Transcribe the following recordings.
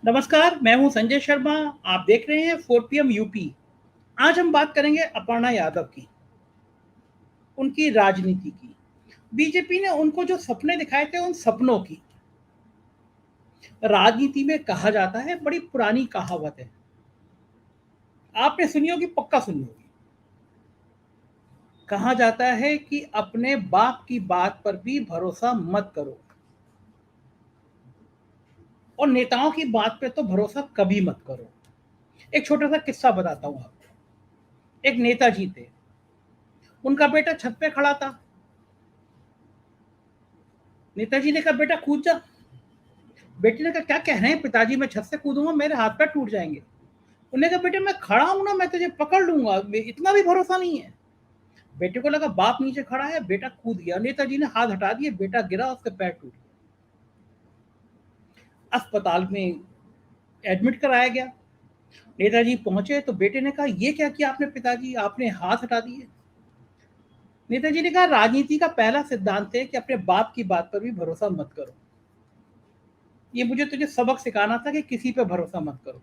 नमस्कार, मैं हूं संजय शर्मा। आप देख रहे हैं 4 पीएम यूपी। आज हम बात करेंगे अपर्णा यादव की, उनकी राजनीति की। बीजेपी ने उनको जो सपने दिखाए थे, उन सपनों की। राजनीति में कहा जाता है, बड़ी पुरानी कहावत है, आपने सुनी होगी, पक्का सुनी होगी। कहा जाता है कि अपने बाप की बात पर भी भरोसा मत करो, और नेताओं की बात पे तो भरोसा कभी मत करो। एक छोटा सा किस्सा बताता हूं आपको। एक नेताजी थे, उनका बेटा छत पे खड़ा था। नेताजी ने कहा, बेटा कूद जा। बेटे ने कहा, क्या कह रहे हैं पिताजी, मैं छत से कूदूंगा, मेरे हाथ पैर टूट जाएंगे। उन्होंने कहा, बेटे मैं खड़ा हूं ना, मैं तुझे पकड़ लूंगा, इतना भी भरोसा नहीं है। बेटे को लगा बाप नीचे खड़ा है, बेटा कूद गया। नेताजी ने हाथ हटा दिए, बेटा गिरा, उसके पैर टूट गए। अस्पताल में एडमिट कराया गया। नेताजी पहुंचे तो बेटे ने कहा, ये क्या किया आपने पिताजी, आपने हाथ हटा दिए। नेताजी ने कहा, राजनीति का पहला सिद्धांत है कि अपने बाप की बात पर भी भरोसा मत करो। ये मुझे तुझे सबक सिखाना था कि किसी पे भरोसा मत करो।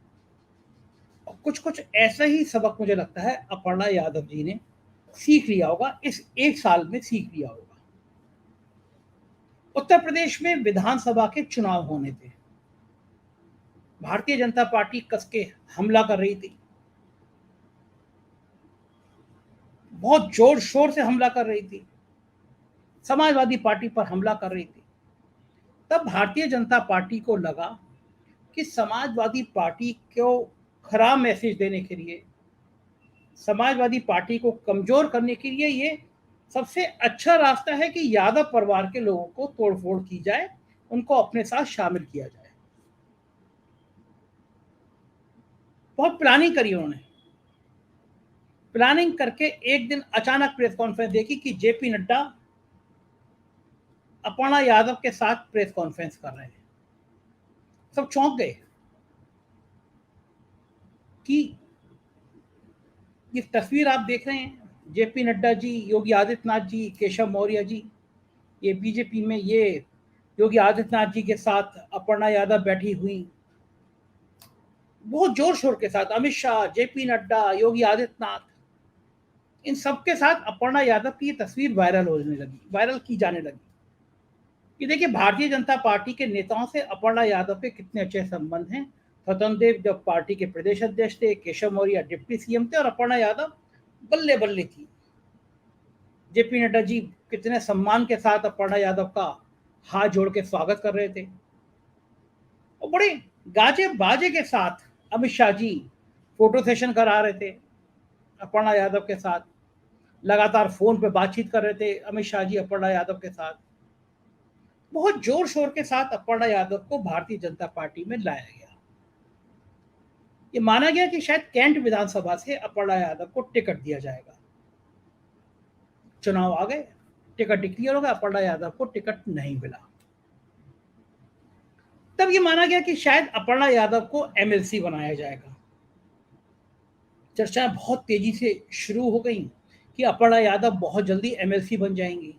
और कुछ कुछ ऐसा ही सबक मुझे लगता है अपर्णा यादव जी ने सीख लिया होगा, इस एक साल में सीख लिया होगा। उत्तर प्रदेश में विधानसभा के चुनाव होने थे। भारतीय जनता पार्टी कस के हमला कर रही थी, बहुत जोर शोर से हमला कर रही थी, समाजवादी पार्टी पर हमला कर रही थी। तब भारतीय जनता पार्टी को लगा कि समाजवादी पार्टी को खराब मैसेज देने के लिए, समाजवादी पार्टी को कमजोर करने के लिए ये सबसे अच्छा रास्ता है कि यादव परिवार के लोगों को तोड़फोड़ की जाए, उनको अपने साथ शामिल किया जाए। बहुत प्लानिंग करी उन्होंने। प्लानिंग करके एक दिन अचानक प्रेस कॉन्फ्रेंस देखी कि जेपी नड्डा अपर्णा यादव के साथ प्रेस कॉन्फ्रेंस कर रहे हैं। सब चौंक गए कि ये तस्वीर आप देख रहे हैं, जेपी नड्डा जी, योगी आदित्यनाथ जी, केशव मौर्य जी, ये बीजेपी में ये योगी आदित्यनाथ जी के साथ अपर्णा यादव बैठी हुई, बहुत जोर शोर के साथ। अमित शाह, जेपी नड्डा, योगी आदित्यनाथ, इन सबके साथ अपर्णा यादव की ये तस्वीर वायरल होने लगी, वायरल की जाने लगी कि देखिए भारतीय जनता पार्टी के नेताओं से अपर्णा यादव के कितने अच्छे संबंध हैं। स्वतंत्र देव जब पार्टी के प्रदेश अध्यक्ष थे, केशव मौर्य डिप्टी सीएम थे, और अपर्णा यादव बल्ले बल्ले थी। जेपी नड्डा जी कितने सम्मान के साथ अपर्णा यादव का हाथ जोड़ के स्वागत कर रहे थे, और बड़े गाजे बाजे के साथ अमित शाह जी फोटो सेशन करा रहे थे अपर्णा यादव के साथ। लगातार फोन पे बातचीत कर रहे थे अमित शाह जी अपर्णा यादव के साथ। बहुत जोर शोर के साथ अपर्णा यादव को भारतीय जनता पार्टी में लाया गया। ये माना गया कि शायद कैंट विधानसभा से अपर्णा यादव को टिकट दिया जाएगा। चुनाव आ गए, टिकट डिक्लेयर हो गया, अपर्णा यादव को टिकट नहीं मिला। तब ये माना गया कि शायद अपर्णा यादव को एमएलसी बनाया जाएगा। चर्चाएं बहुत तेजी से शुरू हो गई कि अपर्णा यादव बहुत जल्दी एमएलसी बन जाएंगी,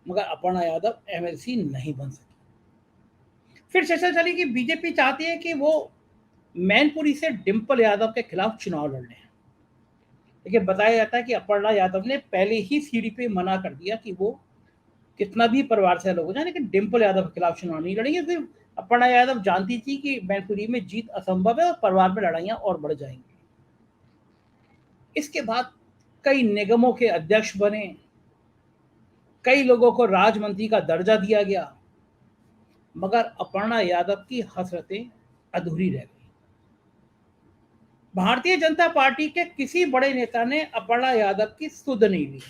मगर अपर्णा यादव एमएलसी नहीं बन सकी। फिर चर्चा चली कि बीजेपी चाहती है कि वो मैनपुरी से डिंपल यादव के खिलाफ चुनाव लड़ लें। लेकिन बताया जाता है कि अपर्णा यादव ने पहले ही सीढ़ी पे मना कर दिया कि वो कितना भी परिवार से अलग हो जाए, लेकिन डिंपल यादव के खिलाफ चुनाव नहीं लड़ेंगे। फिर अपर्णा यादव जानती थी कि मैनपुरी में जीत असंभव है और परिवार में लड़ाइयां और बढ़ जाएंगी। इसके बाद कई निगमों के अध्यक्ष बने, कई लोगों को राज्य मंत्री का दर्जा दिया गया, मगर अपर्णा यादव की हसरतें अधूरी रह गई। भारतीय जनता पार्टी के किसी बड़े नेता ने अपर्णा यादव की सुध नहीं ली।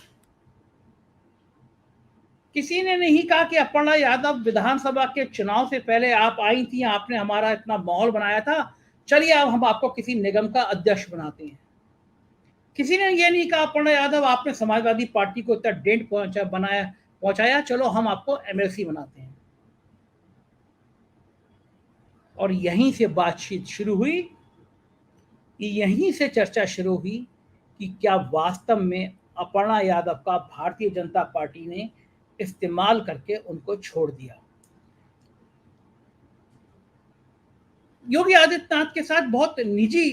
किसी ने नहीं कहा कि अपर्णा यादव विधानसभा के चुनाव से पहले आप आई थी, आपने हमारा इतना माहौल बनाया था, चलिए अब हम आपको किसी निगम का अध्यक्ष बनाते हैं। किसी ने यह नहीं कहा, अपर्णा यादव आपने समाजवादी पार्टी को इतना डेंट पहुंचाया, चलो हम आपको एमएलसी बनाते हैं। और यहीं से बातचीत शुरू हुई, यहीं से चर्चा शुरू हुई कि क्या वास्तव में अपर्णा यादव का भारतीय जनता पार्टी ने इस्तेमाल करके उनको छोड़ दिया। योगी आदित्यनाथ के साथ बहुत निजी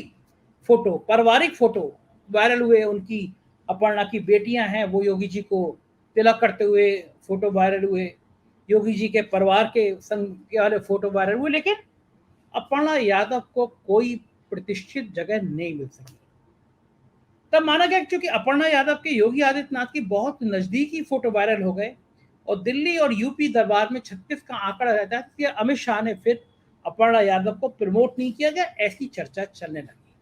फोटो, पारिवारिक फोटो वायरल हुए। उनकी अपर्णा की बेटियां हैं, वो योगी जी को तिलक करते हुए फोटो वायरल हुए। योगी जी के परिवार के संग के वाले फोटो वायरल हुए, लेकिन अपर्णा यादव को कोई प्रतिष्ठित जगह नहीं मिल सकी। तब माना गया क्योंकि अपर्णा यादव के योगी आदित्यनाथ की बहुत नजदीकी फोटो वायरल हो गए और दिल्ली और यूपी दरबार में 36 का आंकड़ा रहता है, इसलिए अमित शाह ने फिर अपर्णा यादव को प्रमोट नहीं किया गया, ऐसी चर्चा चलने लगी।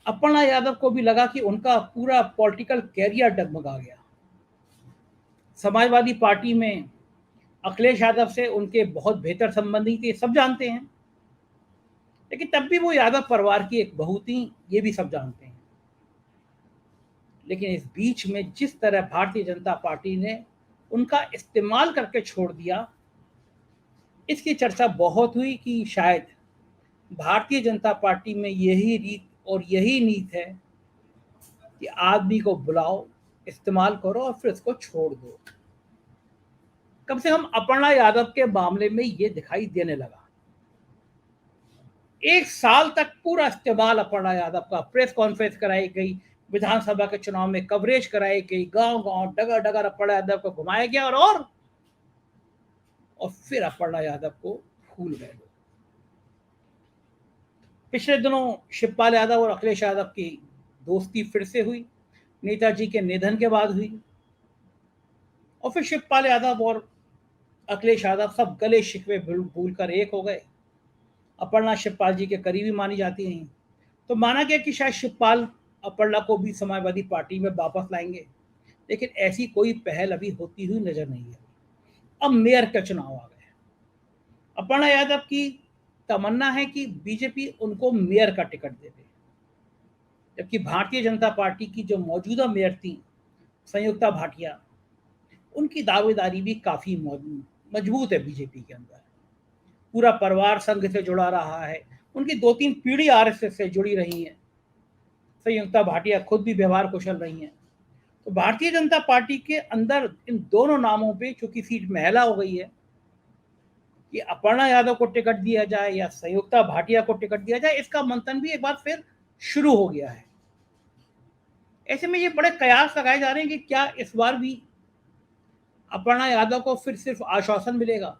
अपर्णा यादव को भी लगा कि उनका पूरा पॉलिटिकल कैरियर डगमगा गया। समाजवादी पार्टी में अखिलेश यादव से उनके बहुत बेहतर संबंधी थे, सब जानते हैं, लेकिन तब भी वो यादव परिवार की एक बहू थी, ये भी सब जानते हैं। लेकिन इस बीच में जिस तरह भारतीय जनता पार्टी ने उनका इस्तेमाल करके छोड़ दिया, इसकी चर्चा बहुत हुई कि शायद भारतीय जनता पार्टी में यही रीत और यही नीत है कि आदमी को बुलाओ, इस्तेमाल करो और फिर उसको छोड़ दो। कम से कम अपर्णा यादव के मामले में ये दिखाई देने लगा। एक साल तक पूरा इस्तेमाल अपर्णा यादव का, प्रेस कॉन्फ्रेंस कराई गई, विधानसभा के चुनाव में कवरेज कराई गई, गांव गांव डगर डगर अपर्णा यादव को घुमाया गया और फिर अपर्णा यादव को भूल गए लोग। पिछले दिनों शिवपाल यादव और अखिलेश यादव की दोस्ती फिर से हुई, नेताजी के निधन के बाद हुई, और फिर शिवपाल यादव और अखिलेश यादव सब गले शिकवे भूल कर एक हो गए। अपर्णा शिवपाल जी के करीबी मानी जाती हैं, तो माना गया कि शायद शिवपाल अपर्णा को भी समाजवादी पार्टी में वापस लाएंगे, लेकिन ऐसी कोई पहल अभी होती हुई नजर नहीं है। अब मेयर का चुनाव आ गए। अपर्णा यादव की तमन्ना है कि बीजेपी उनको मेयर का टिकट दे दे, जबकि भारतीय जनता पार्टी की जो मौजूदा मेयर थी संयुक्ता भाटिया, उनकी दावेदारी भी काफी मजबूत है बीजेपी के अंदर। पूरा परिवार संघ से जुड़ा रहा है, उनकी 2-3 पीढ़ी आरएसएस से जुड़ी रही है। संयुक्ता भाटिया खुद भी व्यवहार कुशल रही हैं। तो भारतीय जनता पार्टी के अंदर इन दोनों नामों पे चूंकि सीट महिला हो गई है कि अपर्णा यादव को टिकट दिया जाए या संयुक्ता भाटिया को टिकट दिया जाए, इसका मंथन भी एक बार फिर शुरू हो गया है। ऐसे में ये बड़े कयास लगाए जा रहे हैं कि क्या इस बार भी अपर्णा यादव को फिर सिर्फ आश्वासन मिलेगा,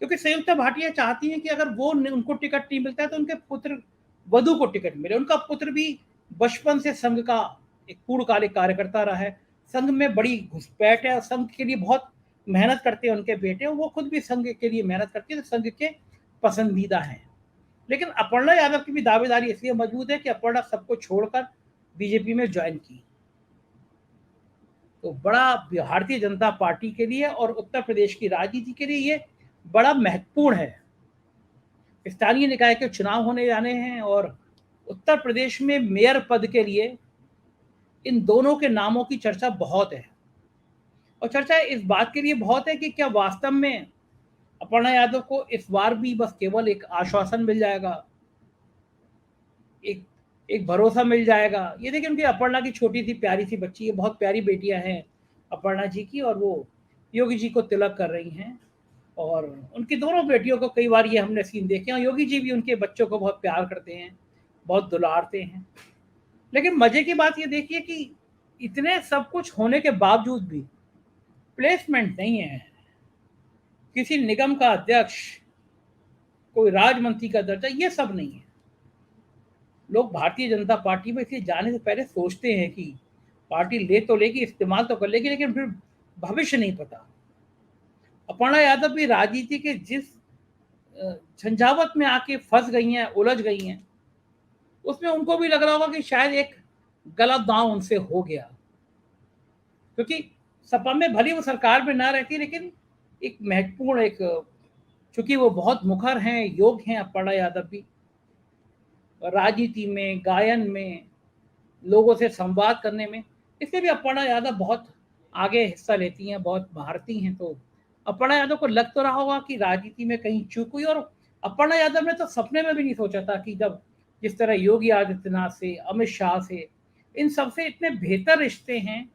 क्योंकि संयुक्ता भाटिया चाहती हैं कि अगर वो उनको टिकट नहीं मिलता है तो उनके पुत्र वधु को टिकट मिले। उनका पुत्र भी बचपन से संघ का एक पूर्णकालिक कार्यकर्ता रहा है, संघ में बड़ी घुसपैठ है, संघ के लिए बहुत मेहनत करते हैं उनके बेटे, वो खुद भी संघ के लिए मेहनत करती है, तो संघ के पसंदीदा हैं। लेकिन अपर्णा यादव की भी दावेदारी इसलिए मजबूत है कि अपर्णा सबको छोड़कर बीजेपी में ज्वाइन की। तो बड़ा भारतीय जनता पार्टी के लिए और उत्तर प्रदेश की राजनीति के लिए ये बड़ा महत्वपूर्ण है। स्थानीय निकाय के चुनाव होने जाने हैं और उत्तर प्रदेश में मेयर पद के लिए इन दोनों के नामों की चर्चा बहुत है। और चर्चा इस बात के लिए बहुत है कि क्या वास्तव में अपर्णा यादव को इस बार भी बस केवल एक आश्वासन मिल जाएगा, एक एक भरोसा मिल जाएगा। ये देखिए, उनकी अपर्णा की छोटी सी प्यारी सी बच्ची है, बहुत प्यारी बेटियां हैं अपर्णा जी की, और वो योगी जी को तिलक कर रही हैं। और उनकी दोनों बेटियों को कई बार ये हमने सीन देखे हैं, योगी जी भी उनके बच्चों को बहुत प्यार करते हैं, बहुत दुलारते हैं। लेकिन मजे की बात ये देखिए कि इतने सब कुछ होने के बावजूद भी प्लेसमेंट नहीं है, किसी निगम का अध्यक्ष, कोई राजमंत्री का दर्जा, ये सब नहीं है। लोग भारतीय जनता पार्टी में इसलिए जाने से पहले सोचते हैं कि पार्टी ले तो लेगी, इस्तेमाल तो कर लेगी, लेकिन फिर भविष्य नहीं पता। अपर्णा यादव भी राजनीति के जिस झंझावत में आके फंस गई हैं, उलझ गई हैं, उसमें उनको भी लग रहा होगा कि शायद एक गलत दांव उनसे हो गया, क्योंकि सपा में भली वो सरकार में ना रहती, लेकिन एक महत्वपूर्ण एक, चूंकि वो बहुत मुखर हैं, योग्य हैं अपर्णा यादव भी, राजनीति में, गायन में, लोगों से संवाद करने में, इसलिए भी अपर्णा यादव बहुत आगे हिस्सा लेती हैं, बहुत भारती हैं। तो अपर्णा यादव को लग तो रहा होगा कि राजनीति में कहीं चूक हुई, और अपर्णा यादव ने तो सपने में भी नहीं सोचा था कि जब जिस तरह योगी आदित्यनाथ से, अमित शाह से, इन सबसे इतने बेहतर रिश्ते हैं,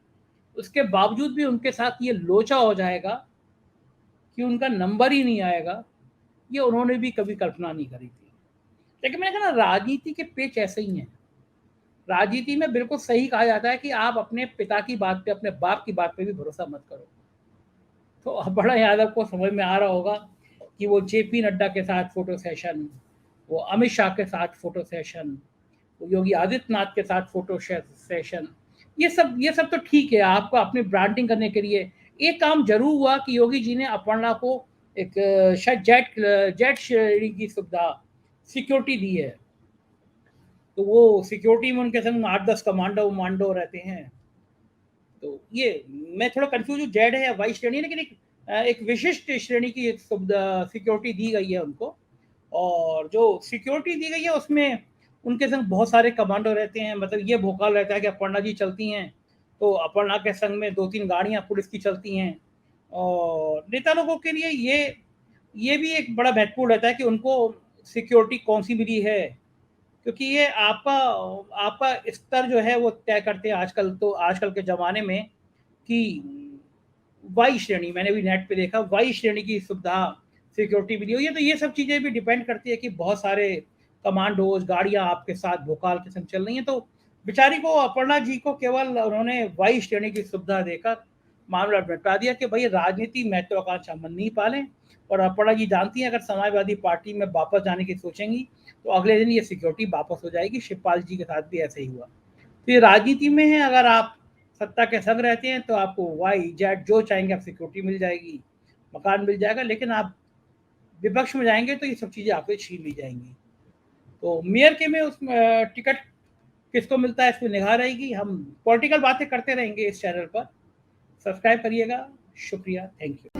उसके बावजूद भी उनके साथ ये लोचा हो जाएगा कि उनका नंबर ही नहीं आएगा। ये उन्होंने भी कभी कल्पना नहीं करी थी। लेकिन मैंने कहा ना, राजनीति के पेच ऐसे ही हैं। राजनीति में बिल्कुल सही कहा जाता है कि आप अपने पिता की बात पे, अपने बाप की बात पे भी भरोसा मत करो। तो अपर्णा यादव को समझ में आ रहा होगा कि वो जेपी नड्डा के साथ फोटो सेशन, वो अमित शाह के साथ फोटो सेशन, वो योगी आदित्यनाथ के साथ फोटो सेशन, ये सब तो ठीक है, आपको अपनी ब्रांडिंग करने के लिए। एक काम जरूर हुआ कि योगी जी ने अपर्णा को एक शायद जेट जेट श्रेणी की सुविधा, सिक्योरिटी दी है। तो वो सिक्योरिटी में उनके संग 8-10 कमांडो वमांडो रहते हैं। तो ये मैं थोड़ा कंफ्यूज हूँ, जेड है या वाई श्रेणी है, लेकिन एक विशिष्ट श्रेणी की सिक्योरिटी दी गई है उनको। और जो सिक्योरिटी दी गई है उसमें उनके संग बहुत सारे कमांडो रहते हैं। मतलब ये भोकाल रहता है कि अपर्णा जी चलती हैं तो अपर्णा के संग में 2-3 गाड़ियां पुलिस की चलती हैं। और नेता लोगों के लिए ये भी एक बड़ा महत्वपूर्ण रहता है कि उनको सिक्योरिटी कौन सी मिली है, क्योंकि ये आपका आपका स्तर जो है वो तय करते हैं आजकल। तो आजकल के ज़माने में कि वाई श्रेणी, मैंने भी नेट पे देखा, वाई श्रेणी की सुविधा सिक्योरिटी मिली हुई है। तो ये सब चीज़ें भी डिपेंड करती है कि बहुत सारे कमांडोज गाड़ियां आपके साथ भोकाल के संग चल रही हैं। तो बेचारी को, अपर्णा जी को केवल उन्होंने वाई श्रेणी की सुविधा देकर मामला निपटा दिया कि भाई राजनीति महत्वाकांक्षा मन नहीं पालें। और अपर्णा जी जानती हैं अगर समाजवादी पार्टी में वापस जाने की सोचेंगी तो अगले दिन ये सिक्योरिटी वापस हो जाएगी। शिवपाल जी के साथ भी ऐसे ही हुआ। तो ये राजनीति में है, अगर आप सत्ता के संग रहते हैं तो आपको वाई जेड जो चाहेंगे आप सिक्योरिटी मिल जाएगी, मकान मिल जाएगा। लेकिन आप विपक्ष में जाएंगे तो ये सब चीज़ें आपसे छीन ली जाएंगी। तो मेयर के में उस टिकट किसको मिलता है, इस पर निगाह रहेगी। हम पॉलिटिकल बातें करते रहेंगे इस चैनल पर। सब्सक्राइब करिएगा। शुक्रिया, थैंक यू।